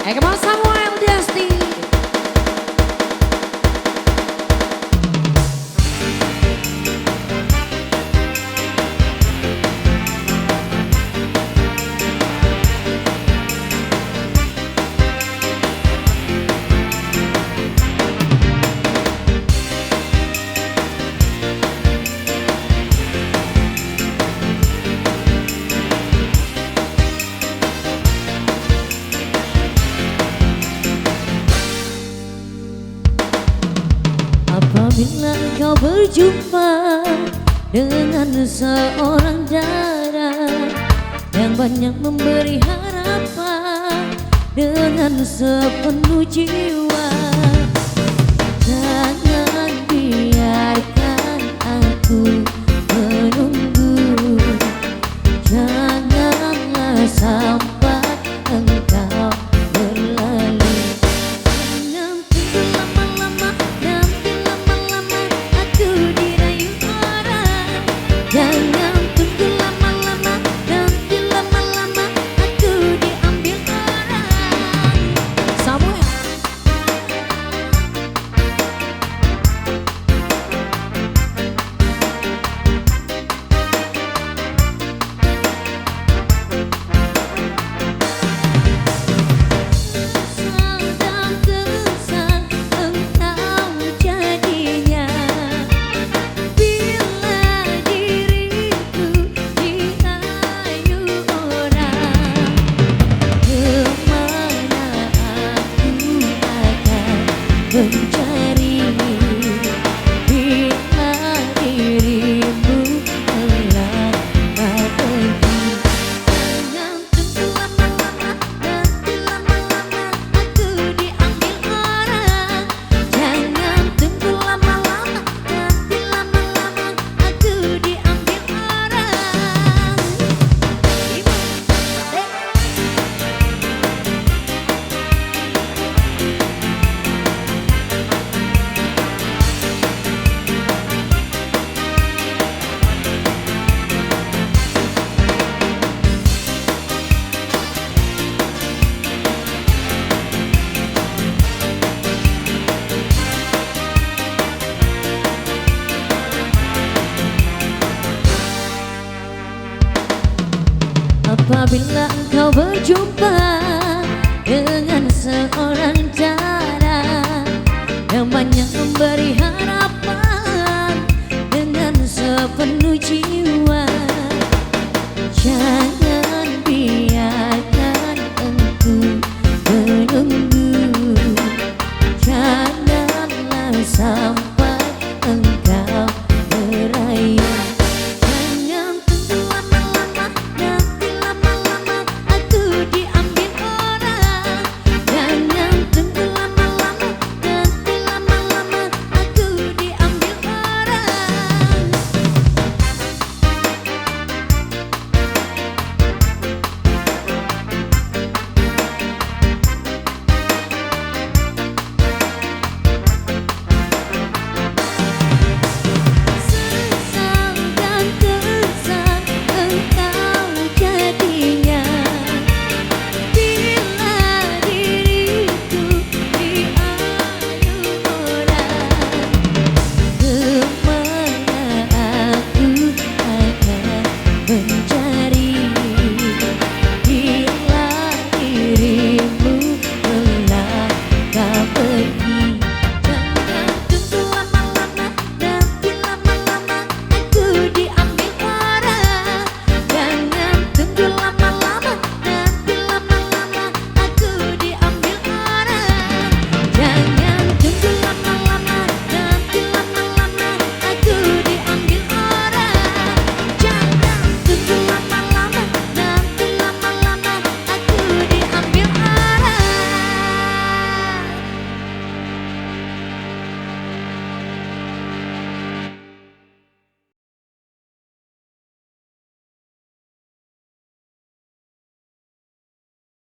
Mas Samuel Desti. Apabila engkau berjumpa dengan seorang darah yang banyak memberi harapan dengan sepenuh jiwa, jangan biarkan aku menunggu, janganlah sampai engkau berlalu. Jangan tunggu lama-lama, nanti lama-lama aku dirayu orang. Jangan tunggu lama-lama, nanti lama-lama aku diambil orang. Samuel. Mencari bila dirimu telah pergi. Jangan tunggu lama-lama, nanti lama-lama aku diambil orang. Jangan tunggu lama-lama, nanti lama-lama aku diambil orang. Apabila engkau berjumpa